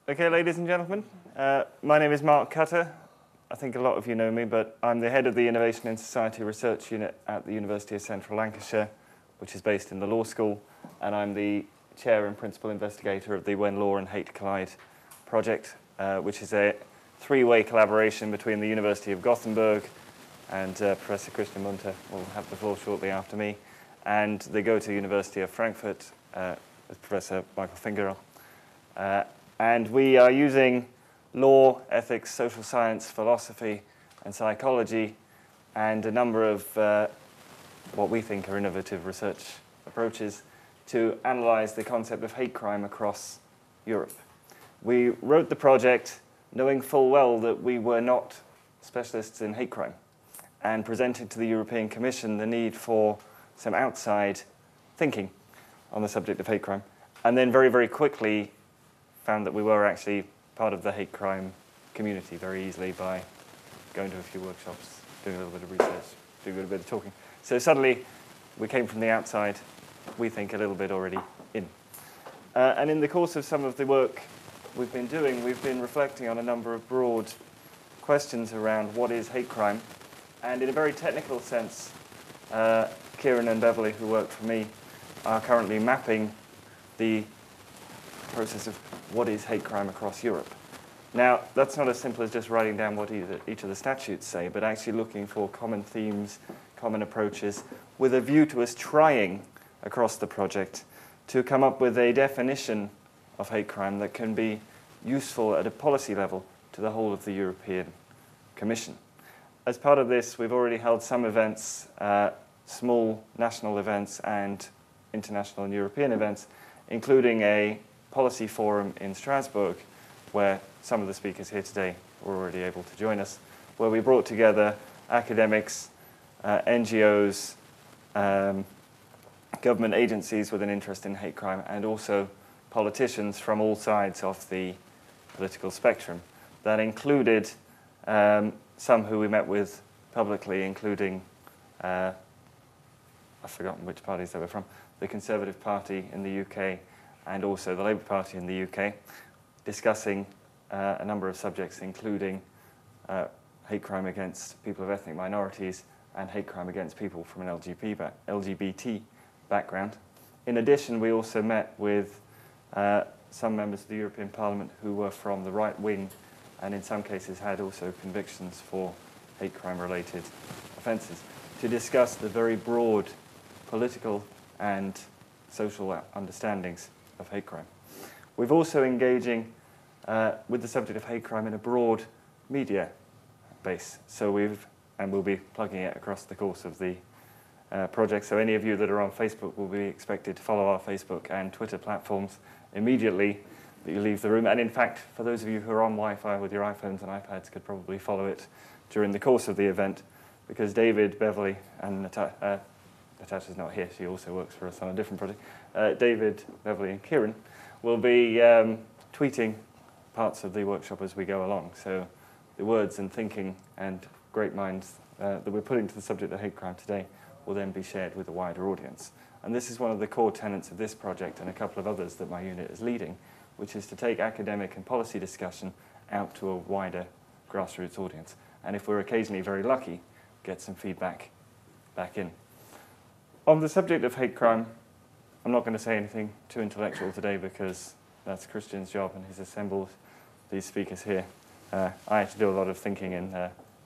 Okay, ladies and gentlemen, my name is Mark Cutter. I think a lot of you know me, but I'm the head of the Innovation in Society Research Unit at the University of Central Lancashire, which is based in the law school, and I'm the chair and principal investigator of the When Law and Hate Collide project, which is a three-way collaboration between the University of Gothenburg and Professor Christian Munthe will have the floor shortly after me, and the Goethe University of Frankfurt with Professor Michael Fingerell. And we are using law, ethics, social science, philosophy, and psychology, and a number of what we think are innovative research approaches to analyze the concept of hate crime across Europe. We wrote the project knowing full well that we were not specialists in hate crime, and presented to the European Commission the need for some outside thinking on the subject of hate crime, and then very, very quickly found that we were actually part of the hate crime community very easily by going to a few workshops, doing a little bit of research, doing a little bit of talking. So suddenly we came from the outside, we think a little bit already in. And in the course of some of the work we've been doing, we've been reflecting on a number of broad questions around what is hate crime. And in a very technical sense, Kieran and Beverly, who work for me, are currently mapping the process of what is hate crime across Europe. Now, that's not as simple as just writing down what each of the statutes say, but actually looking for common themes, common approaches, with a view to us trying across the project to come up with a definition of hate crime that can be useful at a policy level to the whole of the European Commission. As part of this, we've already held some events, small national events and international and European events, including a policy forum in Strasbourg, where some of the speakers here today were already able to join us, where we brought together academics, NGOs, government agencies with an interest in hate crime, and also politicians from all sides of the political spectrum. That included some who we met with publicly, including, I've forgotten which parties they were from, the Conservative Party in the UK, and also the Labour Party in the UK, discussing a number of subjects, including hate crime against people of ethnic minorities and hate crime against people from an LGBT background. In addition, we also met with some members of the European Parliament who were from the right wing and in some cases had also convictions for hate crime-related offences, to discuss the very broad political and social understandings of hate crime. We've also engaging with the subject of hate crime in a broad media base. So we'll be plugging it across the course of the project. So any of you that are on Facebook will be expected to follow our Facebook and Twitter platforms immediately that you leave the room. And in fact, for those of you who are on Wi-Fi with your iPhones and iPads could probably follow it during the course of the event, because David, Beverly, and Natasha's not here, she also works for us on a different project. David, Beverly, and Kieran will be tweeting parts of the workshop as we go along. So the words and thinking and great minds that we're putting to the subject of hate crime today will then be shared with a wider audience. And this is one of the core tenets of this project and a couple of others that my unit is leading, which is to take academic and policy discussion out to a wider grassroots audience. And if we're occasionally very lucky, get some feedback back in. On the subject of hate crime, I'm not going to say anything too intellectual today because that's Christian's job and he's assembled these speakers here. I had to do a lot of thinking in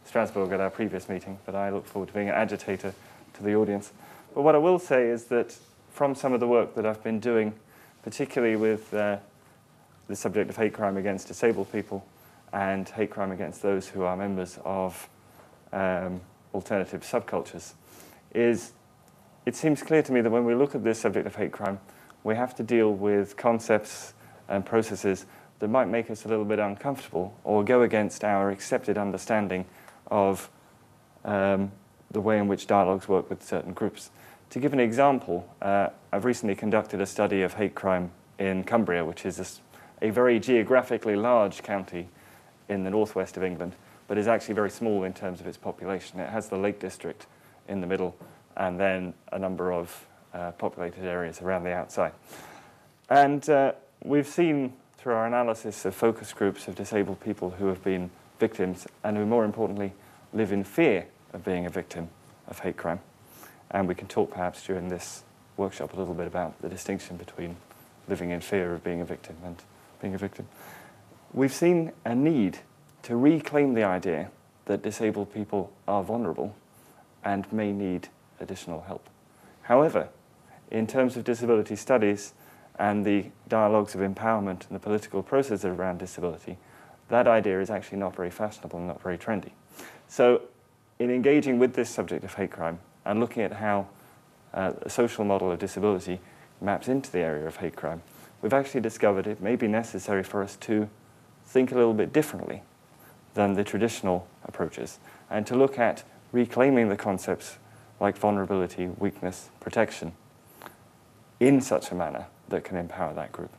Strasbourg at our previous meeting, but I look forward to being an agitator to the audience. But what I will say is that from some of the work that I've been doing, particularly with the subject of hate crime against disabled people and hate crime against those who are members of alternative subcultures, is it seems clear to me that when we look at this subject of hate crime, we have to deal with concepts and processes that might make us a little bit uncomfortable or go against our accepted understanding of the way in which dialogues work with certain groups. To give an example, I've recently conducted a study of hate crime in Cumbria, which is a very geographically large county in the northwest of England, but is actually very small in terms of its population. It has the Lake District in the middle, and then a number of populated areas around the outside. And we've seen through our analysis of focus groups of disabled people who have been victims and who, more importantly, live in fear of being a victim of hate crime. And we can talk perhaps during this workshop a little bit about the distinction between living in fear of being a victim and being a victim. We've seen a need to reclaim the idea that disabled people are vulnerable and may need additional help. However, in terms of disability studies and the dialogues of empowerment and the political process around disability, that idea is actually not very fashionable and not very trendy. So in engaging with this subject of hate crime and looking at how a social model of disability maps into the area of hate crime, we've actually discovered it may be necessary for us to think a little bit differently than the traditional approaches, and to look at reclaiming the concepts like vulnerability, weakness, protection in such a manner that can empower that group.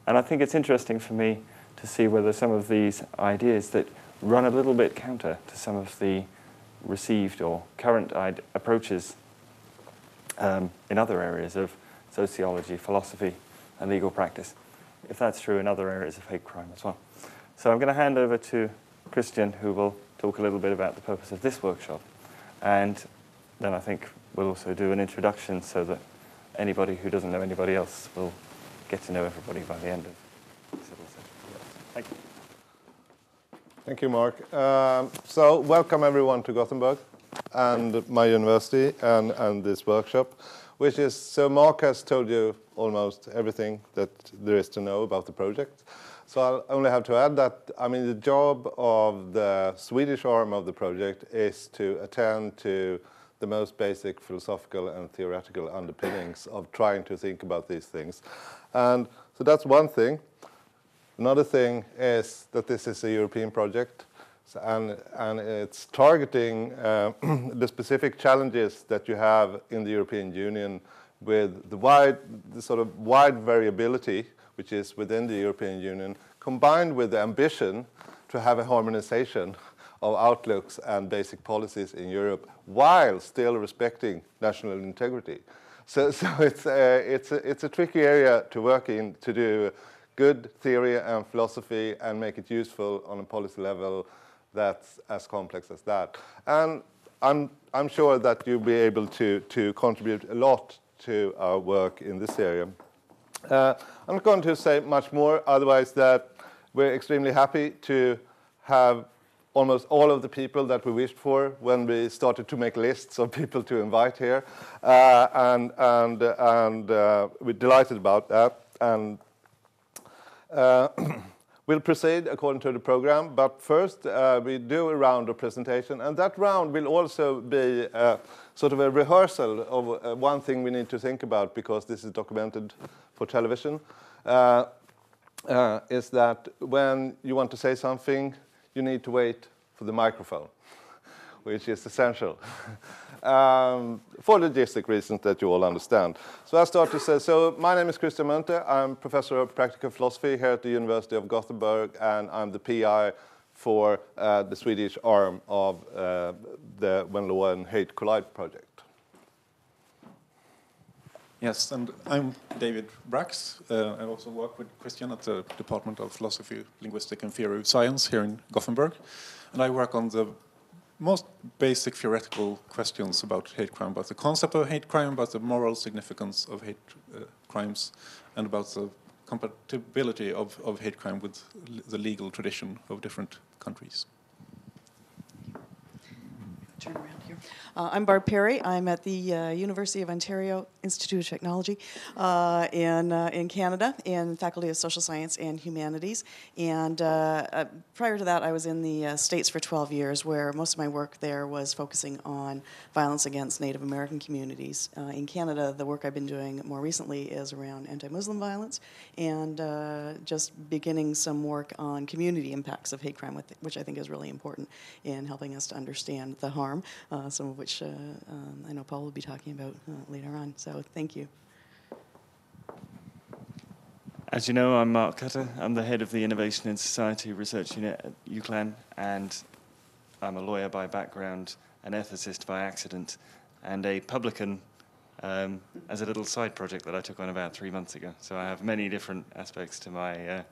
And I think it's interesting for me to see whether some of these ideas that run a little bit counter to some of the received or current approaches in other areas of sociology, philosophy, and legal practice, if that's true in other areas of hate crime as well. So I'm going to hand over to Christian, who will talk a little bit about the purpose of this workshop. And then I think we'll also do an introduction so that anybody who doesn't know anybody else will get to know everybody by the end of this little session. Thank you. Thank you, Mark. So welcome everyone to Gothenburg and my university and this workshop, which is, so Mark has told you almost everything that there is to know about the project. So I'll only have to add that, I mean, the job of the Swedish arm of the project is to attend to the most basic philosophical and theoretical underpinnings of trying to think about these things. And so that's one thing. Another thing is that this is a European project, and it's targeting the specific challenges that you have in the European Union with the sort of wide variability which is within the European Union, combined with the ambition to have a harmonization of outlooks and basic policies in Europe while still respecting national integrity. So it's a tricky area to work in, to do good theory and philosophy and make it useful on a policy level that's as complex as that. And I'm sure that you'll be able to contribute a lot to our work in this area. I'm not going to say much more, otherwise that we're extremely happy to have almost all of the people that we wished for when we started to make lists of people to invite here. And we're delighted about that. And we'll proceed according to the program, but first we do a round of presentation, and that round will also be sort of a rehearsal of one thing we need to think about, because this is documented for television, is that when you want to say something, you need to wait for the microphone, which is essential. For logistic reasons that you all understand. So I'll start to say, so my name is Christian Munthe. I'm professor of practical philosophy here at the University of Gothenburg, and I'm the PI for the Swedish arm of the When Law and Hate Collide project. Yes, and I'm David Brax. I also work with Christian at the Department of Philosophy, Linguistic and Theory of Science here in Gothenburg. And I work on the most basic theoretical questions about hate crime, about the concept of hate crime, about the moral significance of hate crimes, and about the compatibility of hate crime with the legal tradition of different countries. Turn around here. I'm Barb Perry. I'm at the University of Ontario Institute of Technology in Canada, in Faculty of Social Science and Humanities. And prior to that, I was in the States for 12 years, where most of my work there was focusing on violence against Native American communities. In Canada, the work I've been doing more recently is around anti-Muslim violence, and just beginning some work on community impacts of hate crime, which I think is really important in helping us to understand the harm, some of which I know Paul will be talking about later on. So thank you. As you know, I'm Mark Cutter. I'm the head of the Innovation in Society Research Unit at UCLan, and I'm a lawyer by background, an ethicist by accident, and a publican as a little side project that I took on about 3 months ago. So I have many different aspects to my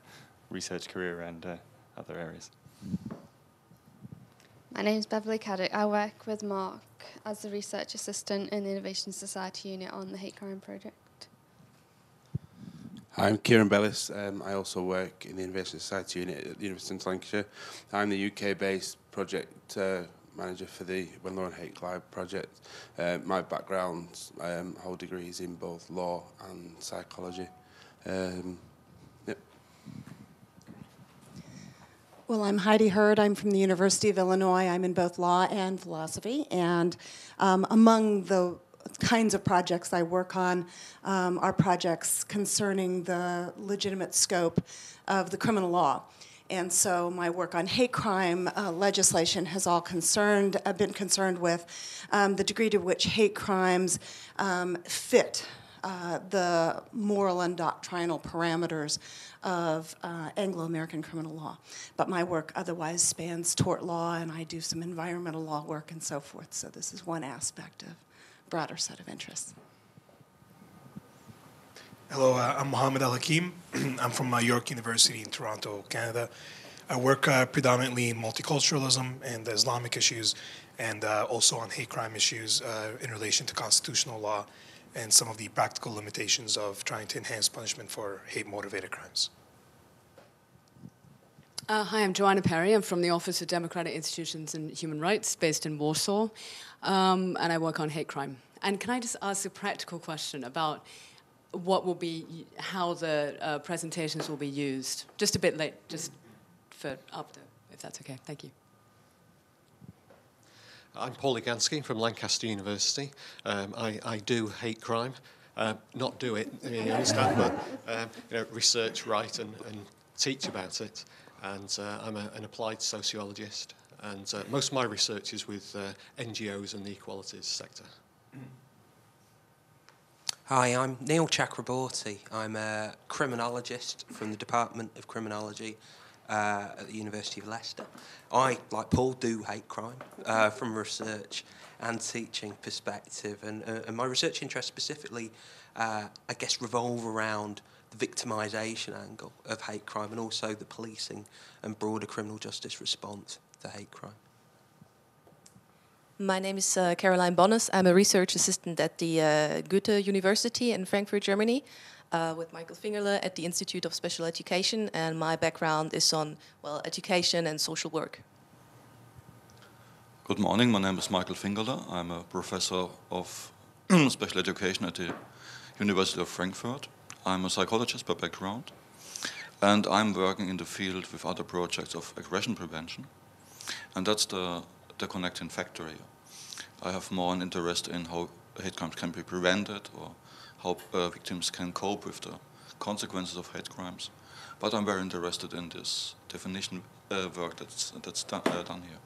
research career and other areas. My name is Beverly Caddick. I work with Mark as a research assistant in the Innovation Society unit on the Hate Crime project. Hi, I'm Kieran Bellis. I also work in the Innovation Society unit at the University of Lancashire. I'm the UK-based project manager for the When Law and Hate Crime project. My background, hold degrees in both law and psychology. Yep. Well, I'm Heidi Hurd. I'm from the University of Illinois. I'm in both law and philosophy. And among the kinds of projects I work on are projects concerning the legitimate scope of the criminal law. And so my work on hate crime legislation has all been concerned with the degree to which hate crimes fit the moral and doctrinal parameters of Anglo-American criminal law. But my work otherwise spans tort law, and I do some environmental law work and so forth. So this is one aspect of a broader set of interests. Hello, I'm Mohammed Al-Hakim. I'm from York University in Toronto, Canada. I work predominantly in multiculturalism and Islamic issues, and also on hate crime issues in relation to constitutional law and some of the practical limitations of trying to enhance punishment for hate-motivated crimes. Hi, I'm Joanna Perry. I'm from the Office of Democratic Institutions and Human Rights, based in Warsaw, and I work on hate crime. And can I just ask a practical question about what will be, how the presentations will be used? Just a bit late, just for after, if that's okay. Thank you. I'm Paul Igansky from Lancaster University. I do hate crime, not do it, you understand, but research, write, and teach about it. And I'm an applied sociologist, and most of my research is with NGOs and the equalities sector. Hi, I'm Neil Chakraborty. I'm a criminologist from the Department of Criminology at the University of Leicester. I, like Paul, do hate crime from a research and teaching perspective, and my research interests specifically, I guess, revolve around the victimisation angle of hate crime and also the policing and broader criminal justice response to hate crime. My name is Caroline Bonnes. I'm a research assistant at the Goethe University in Frankfurt, Germany, with Michael Fingerle at the Institute of Special Education, and my background is on, well, education and social work. Good morning, my name is Michael Fingerle. I'm a professor of special education at the University of Frankfurt. I'm a psychologist by background, and I'm working in the field with other projects of aggression prevention, and that's the connecting factor here. I have more an interest in how hate crimes can be prevented or how victims can cope with the consequences of hate crimes. But I'm very interested in this definition work that's done here.